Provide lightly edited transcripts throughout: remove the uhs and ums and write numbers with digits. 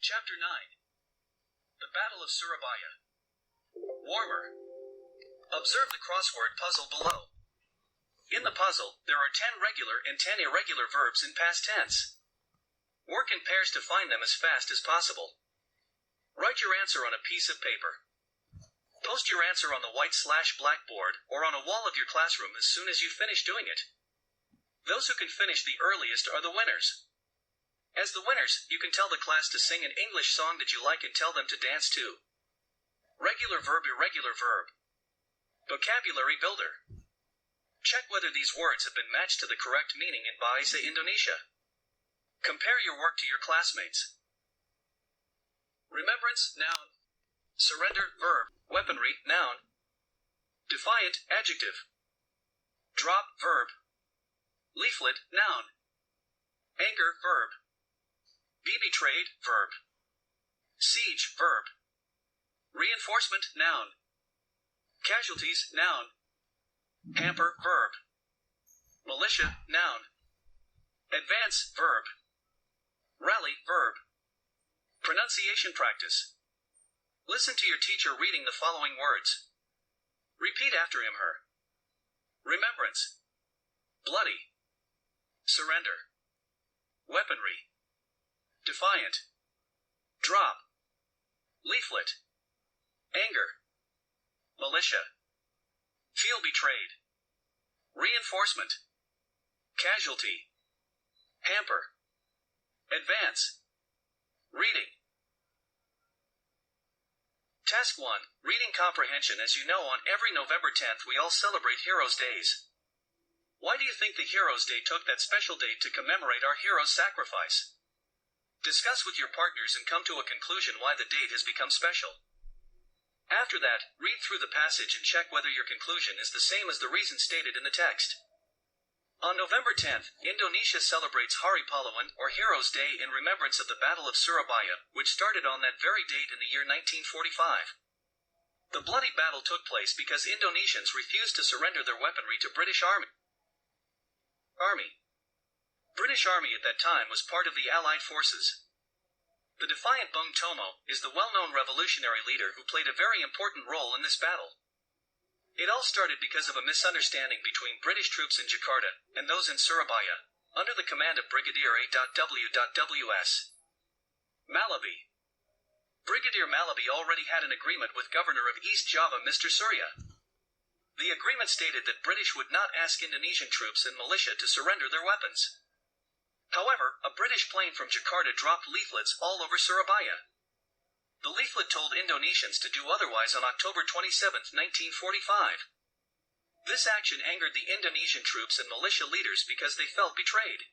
Chapter 9. The Battle of Surabaya. Warmer. Observe the crossword puzzle below. In the puzzle, there are 10 regular and 10 irregular verbs in past tense. Work in pairs to find them as fast as possible. Write your answer on a piece of paper. Post your answer on the white/blackboard or on a wall of your classroom as soon as you finish doing it. Those who can finish the earliest are the winners. As the winners, you can tell the class to sing an English song that you like and tell them to dance too. Regular verb, irregular verb. Vocabulary builder. Check whether these words have been matched to the correct meaning in Bahasa Indonesia. Compare your work to your classmates. Remembrance, noun. Surrender, verb. Weaponry, noun. Defiant, adjective. Drop, verb. Leaflet, noun. Anger, verb. Be betrayed, verb. Siege, verb. Reinforcement, noun. Casualties, noun. Hamper, verb. Militia, noun. Advance, verb. Rally, verb. Pronunciation practice. Listen to your teacher reading the following words. Repeat after him/her. Remembrance. Bloody. Surrender. Weaponry. Defiant. Drop. Leaflet. Anger. Militia. Feel betrayed. Reinforcement. Casualty. Hamper. Advance. Reading. Task 1. Reading Comprehension. As you know, on every November 10th we all celebrate Heroes' Days. Why do you think the Heroes' Day took that special date to commemorate our heroes' sacrifice? Discuss with your partners and come to a conclusion why the date has become special. After that, read through the passage and check whether your conclusion is the same as the reason stated in the text. On November 10th, Indonesia celebrates Hari Pahlawan, or Heroes' Day, in remembrance of the Battle of Surabaya, which started on that very date in the year 1945. The bloody battle took place because Indonesians refused to surrender their weaponry to British Army. British Army at that time was part of the Allied forces. The defiant Bung Tomo is the well-known revolutionary leader who played a very important role in this battle. It all started because of a misunderstanding between British troops in Jakarta and those in Surabaya, under the command of Brigadier A.W.W.S. Malabi. Brigadier Malabi already had an agreement with Governor of East Java Mr. Surya. The agreement stated that British would not ask Indonesian troops and militia to surrender their weapons. However, a British plane from Jakarta dropped leaflets all over Surabaya. The leaflet told Indonesians to do otherwise on October 27, 1945. This action angered the Indonesian troops and militia leaders because they felt betrayed.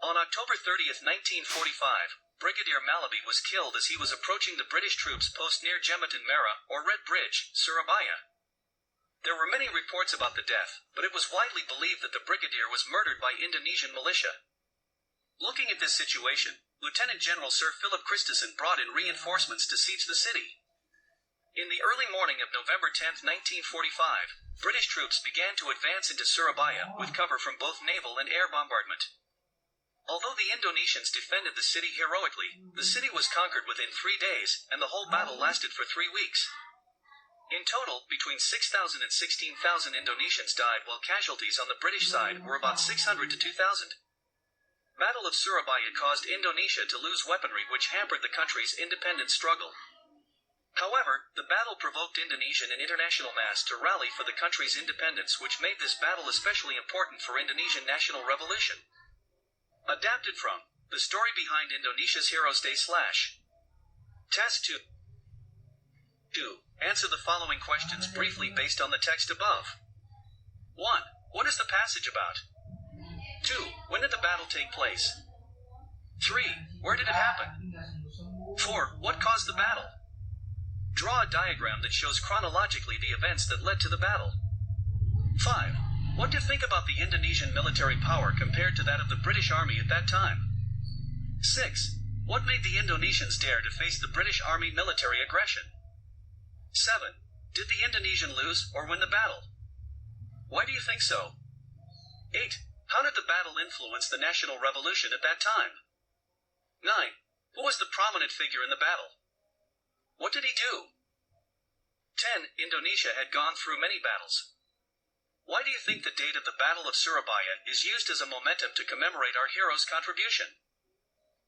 On October 30, 1945, Brigadier Malabi was killed as he was approaching the British troops post near Jembatan Merah, or Red Bridge, Surabaya. There were many reports about the death, but it was widely believed that the brigadier was murdered by Indonesian militia. Looking at this situation, Lieutenant General Sir Philip Christison brought in reinforcements to siege the city. In the early morning of November 10, 1945, British troops began to advance into Surabaya with cover from both naval and air bombardment. Although the Indonesians defended the city heroically, the city was conquered within 3 days, and the whole battle lasted for 3 weeks. In total, between 6,000 and 16,000 Indonesians died, while casualties on the British side were about 600 to 2,000. Battle of Surabaya caused Indonesia to lose weaponry, which hampered the country's independence struggle. However, the battle provoked Indonesian and international mass to rally for the country's independence, which made this battle especially important for Indonesian national revolution. Adapted from The Story Behind Indonesia's Heroes' Day / Task 2. 2. Answer the following questions briefly based on the text above. 1. What is the passage about? 2. When did the battle take place? 3. Where did it happen? 4. What caused the battle? Draw a diagram that shows chronologically the events that led to the battle. 5. What do you think about the Indonesian military power compared to that of the British Army at that time? 6. What made the Indonesians dare to face the British Army military aggression? 7. Did the Indonesian lose or win the battle? Why do you think so? 8. How did the battle influence the national revolution at that time? 9. Who was the Prime prominent figure in the battle. What did he do? 10. Indonesia had gone through many battles. Why do you think the date of the Battle of Surabaya is used as a momentum to commemorate our hero's contribution?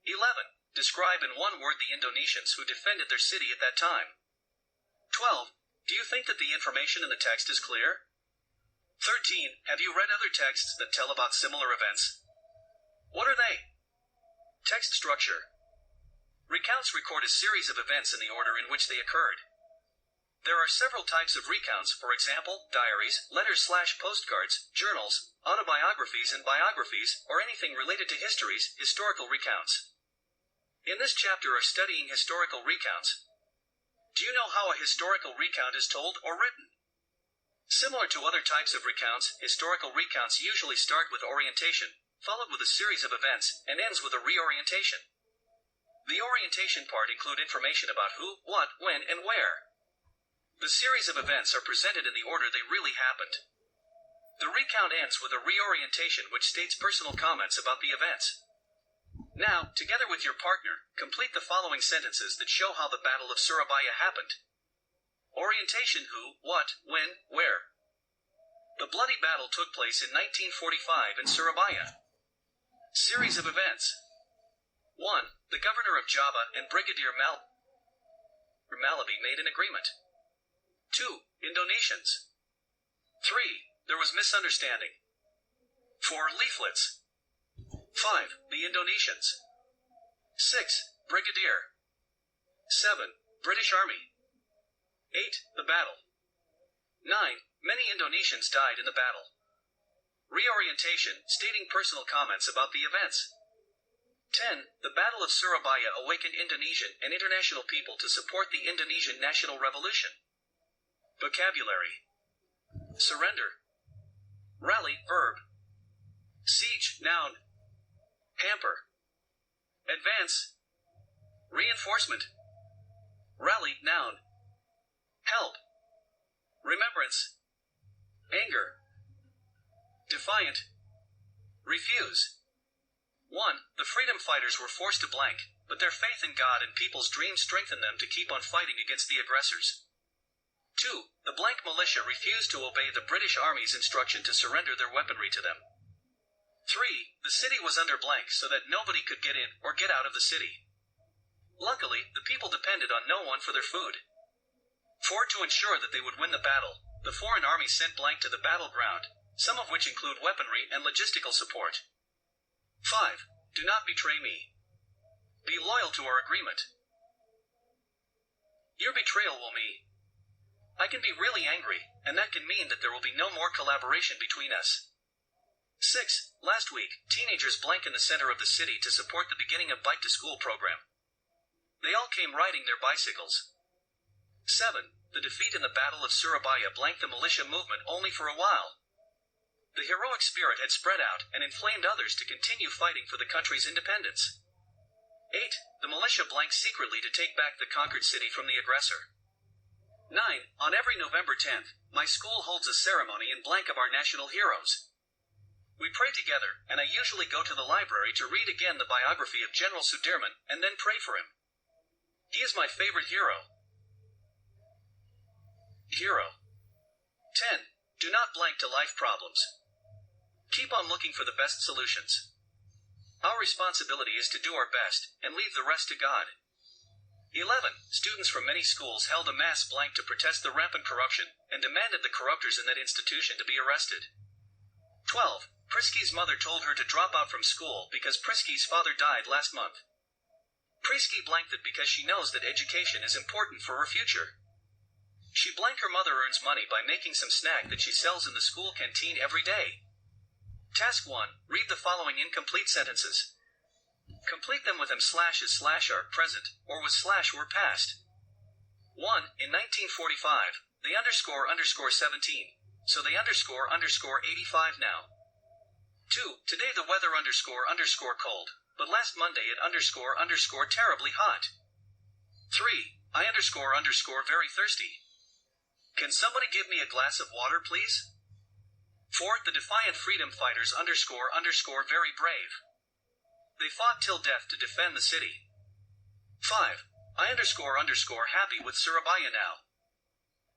11. Describe in one word the Indonesians who defended their city at that time. 12. Do you think that the information in the text is clear? 13. Have you read other texts that tell about similar events? What are they? Text structure. Recounts record a series of events in the order in which they occurred. There are several types of recounts, for example, diaries, letters/postcards, journals, autobiographies and biographies, or anything related to histories, historical recounts. In this chapter are studying historical recounts. Do you know how a historical recount is told or written? Similar to other types of recounts, historical recounts usually start with orientation, followed with a series of events, and ends with a reorientation. The orientation part include information about who, what, when, and where. The series of events are presented in the order they really happened. The recount ends with a reorientation which states personal comments about the events. Now, together with your partner, complete the following sentences that show how the Battle of Surabaya happened. Orientation: who, what, when, where. The bloody battle took place in 1945 in Surabaya. Series of events. 1. The governor of Java and Brigadier Malabi made an agreement. 2. Indonesians. 3. There was misunderstanding. 4. Leaflets. 5. The Indonesians. 6. Brigadier. 7. British Army. 8. The battle. 9. Many Indonesians died in the battle. Reorientation, stating personal comments about the events. 10. The Battle of Surabaya awakened Indonesian and international people to support the Indonesian national revolution. Vocabulary. Surrender. Rally, verb. Siege, noun. Hamper. Advance. Reinforcement. Rally, noun. Help. Remembrance. Anger. Defiant. Refuse. 1. The freedom fighters were forced to blank, but their faith in God and people's dreams strengthened them to keep on fighting against the aggressors. 2. The blank militia refused to obey the British Army's instruction to surrender their weaponry to them. 3. The city was under blank so that nobody could get in or get out of the city. Luckily, the people depended on no one for their food. 4. To ensure that they would win the battle, the foreign army sent blank to the battleground, some of which include weaponry and logistical support. 5. Do not betray me. Be loyal to our agreement. Your betrayal will mean I can be really angry, and that can mean that there will be no more collaboration between us. 6. Last week, teenagers blank in the center of the city to support the beginning of Bike to School program. They all came riding their bicycles. 7. The defeat in the Battle of Surabaya blanked the militia movement only for a while. The heroic spirit had spread out and inflamed others to continue fighting for the country's independence. 8. The militia blanked secretly to take back the conquered city from the aggressor. 9. On every November 10th, my school holds a ceremony in blank of our national heroes. We pray together, and I usually go to the library to read again the biography of General Sudirman, and then pray for him. He is my favorite hero. Hero. 10. Do not blank to life problems. Keep on looking for the best solutions. Our responsibility is to do our best, and leave the rest to God. 11. Students from many schools held a mass blank to protest the rampant corruption, and demanded the corruptors in that institution to be arrested. 12. Prisky's mother told her to drop out from school because Prisky's father died last month. Prisky blanked it because she knows that education is important for her future. She blank her mother earns money by making some snack that she sells in the school canteen every day. Task 1. Read the following incomplete sentences. Complete them with am/is/are present, or was/ were past. 1. In 1945, they __17, so they __85 now. 2. Today the weather __cold, but last Monday it _ terribly hot. 3. I _ very thirsty. Can somebody give me a glass of water, please? 4. The defiant freedom fighters __ very brave. They fought till death to defend the city. 5. I underscore happy with Surabaya now.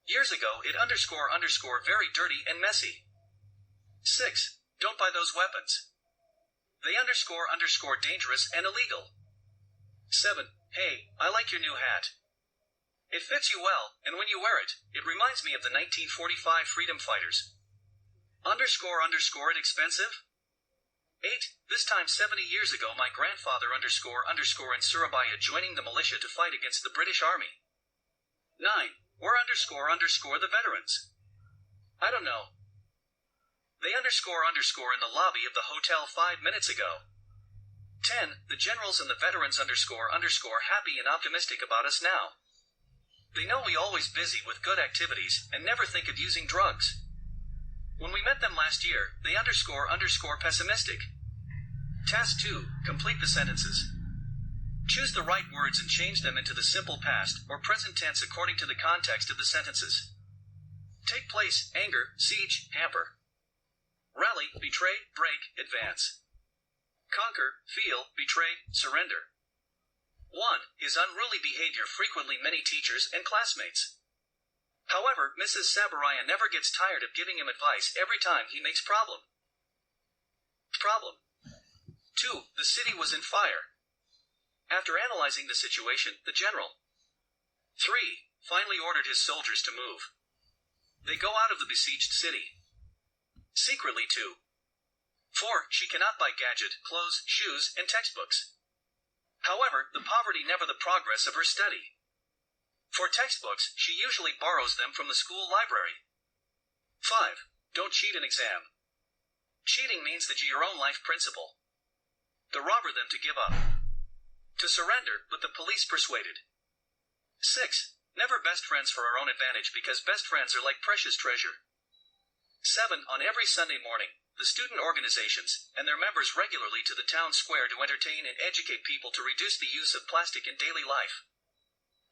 Years ago it underscore very dirty and messy. 6. Don't buy those weapons. They underscore dangerous and illegal. 7. Hey, I like your new hat. It fits you well, and when you wear it, it reminds me of the 1945 freedom fighters. Underscore it expensive? 8. This time 70 years ago my grandfather underscore in Surabaya joining the militia to fight against the British Army. 9. Where underscore the veterans? I don't know. They underscore in the lobby of the hotel 5 minutes ago. 10. The generals and the veterans underscore happy and optimistic about us now. They know we always busy with good activities and never think of using drugs. When we met them last year, they underscore pessimistic. Task 2. Complete the sentences. Choose the right words and change them into the simple past or present tense according to the context of the sentences. Take place, anger, siege, hamper. Rally, betray, break, advance. Conquer, feel, betray, surrender. 1. His unruly behavior frequently many teachers and classmates. However, Mrs. Surabaya never gets tired of giving him advice every time he makes problem. 2. The city was in fire. After analyzing the situation, the general 3. Finally ordered his soldiers to move. They go out of the besieged city. Secretly 2. 4. She cannot buy gadget, clothes, shoes, and textbooks. However, the poverty never the progress of her study. For textbooks, she usually borrows them from the school library. 5. Don't cheat an exam. Cheating means that your own life principle. To robber them to give up. To surrender, but the police persuaded. 6. Never best friends for our own advantage because best friends are like precious treasure. 7. On every Sunday morning, the student organizations and their members regularly to the town square to entertain and educate people to reduce the use of plastic in daily life.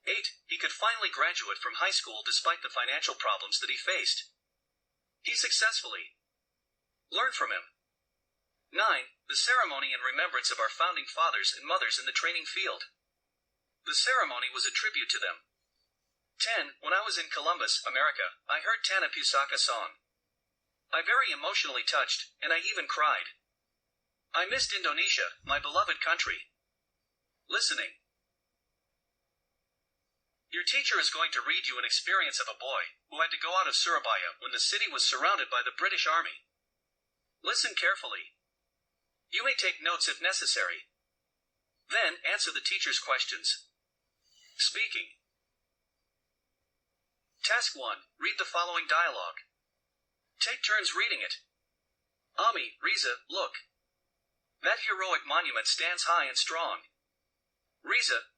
8. He could finally graduate from high school despite the financial problems that he faced. He successfully learned from him. 9. The ceremony in remembrance of our founding fathers and mothers in the training field. The ceremony was a tribute to them. 10. When I was in Columbus, America, I heard Tana Pusaka song. I very emotionally touched, and I even cried. I missed Indonesia, my beloved country. Listening. Your teacher is going to read you an experience of a boy who had to go out of Surabaya when the city was surrounded by the British Army. Listen carefully. You may take notes if necessary. Then, answer the teacher's questions. Speaking. Task 1. Read the following dialogue. Take turns reading it. Ami, Riza, look. That heroic monument stands high and strong. Riza,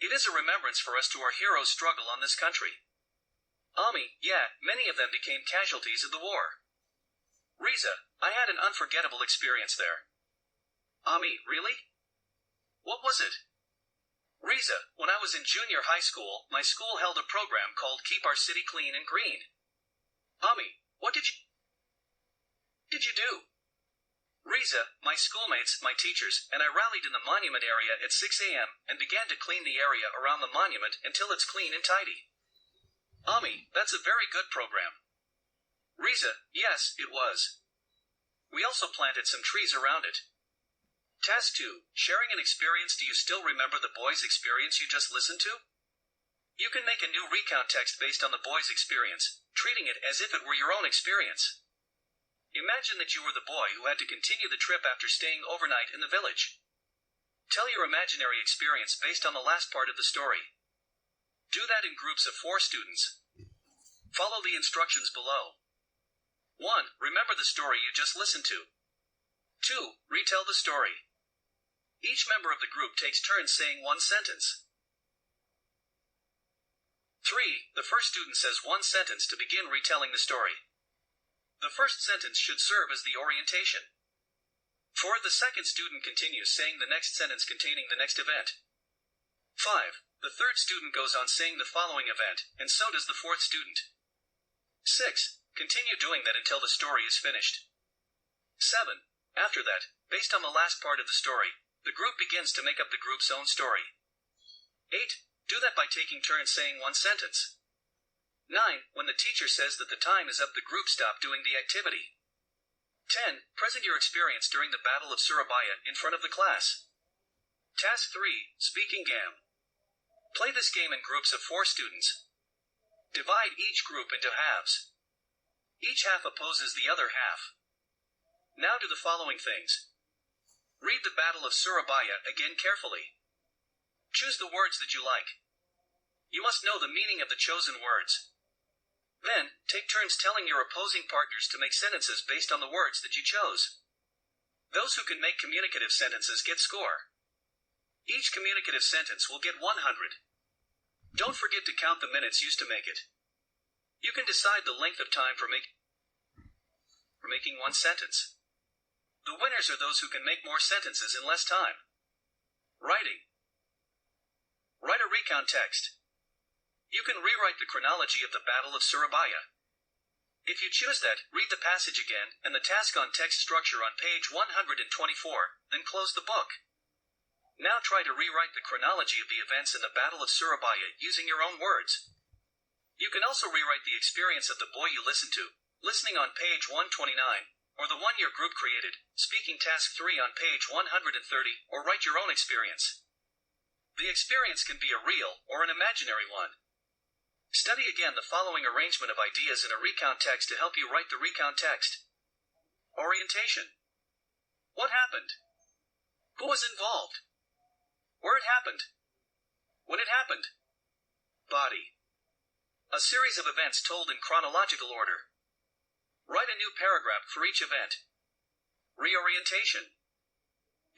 It is a remembrance for us to our heroes' struggle on this country. Ami, yeah, many of them became casualties of the war. Riza, I had an unforgettable experience there. Ami, really? What was it? Riza, when I was in junior high school, my school held a program called Keep Our City Clean and Green. Ami, what did you do? Riza, my schoolmates, my teachers, and I rallied in the monument area at 6 a.m. and began to clean the area around the monument until it's clean and tidy. Ami, that's a very good program. Riza, yes, it was. We also planted some trees around it. Task 2. Sharing an experience. Do you still remember the boy's experience you just listened to? You can make a new recount text based on the boy's experience, treating it as if it were your own experience. Imagine that you were the boy who had to continue the trip after staying overnight in the village. Tell your imaginary experience based on the last part of the story. Do that in groups of 4 students. Follow the instructions below. 1. Remember the story you just listened to. 2. Retell the story. Each member of the group takes turns saying one sentence. 3. The first student says one sentence to begin retelling the story. The first sentence should serve as the orientation. 4. The second student continues saying the next sentence containing the next event. 5. The third student goes on saying the following event, and so does the fourth student. 6. Continue doing that until the story is finished. 7. After that, based on the last part of the story, The group begins to make up the group's own story. 8. Do that by taking turns saying one sentence. 9. When the teacher says that the time is up, the group stop doing the activity. 10. Present your experience during the Battle of Surabaya in front of the class. Task 3. Speaking Game. Play this game in groups of 4 students. Divide each group into halves. Each half opposes the other half. Now do the following things. Read the Battle of Surabaya again carefully. Choose the words that you like. You must know the meaning of the chosen words. Then, take turns telling your opposing partners to make sentences based on the words that you chose. Those who can make communicative sentences get score. Each communicative sentence will get 100. Don't forget to count the minutes used to make it. You can decide the length of time for making one sentence. The winners are those who can make more sentences in less time. Writing. Write a recount text. You can rewrite the chronology of the Battle of Surabaya. If you choose that, read the passage again and the task on text structure on page 124, then close the book. Now try to rewrite the chronology of the events in the Battle of Surabaya using your own words. You can also rewrite the experience of the boy you listened to, listening on page 129, or the one your group created, speaking task 3 on page 130, or write your own experience. The experience can be a real or an imaginary one. Study again the following arrangement of ideas in a recount text to help you write the recount text. Orientation. What happened? Who was involved? Where it happened? When it happened? Body. A series of events told in chronological order. Write a new paragraph for each event. Reorientation.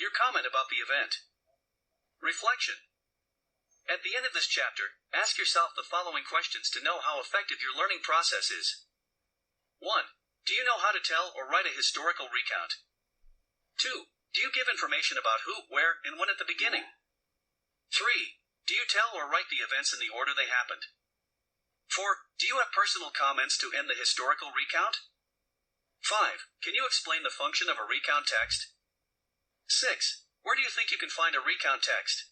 Your comment about the event. Reflection. At the end of this chapter, ask yourself the following questions to know how effective your learning process is. 1. Do you know how to tell or write a historical recount? 2. Do you give information about who, where, and when at the beginning? 3. Do you tell or write the events in the order they happened? 4. Do you have personal comments to end the historical recount? 5. Can you explain the function of a recount text? 6. Where do you think you can find a recount text?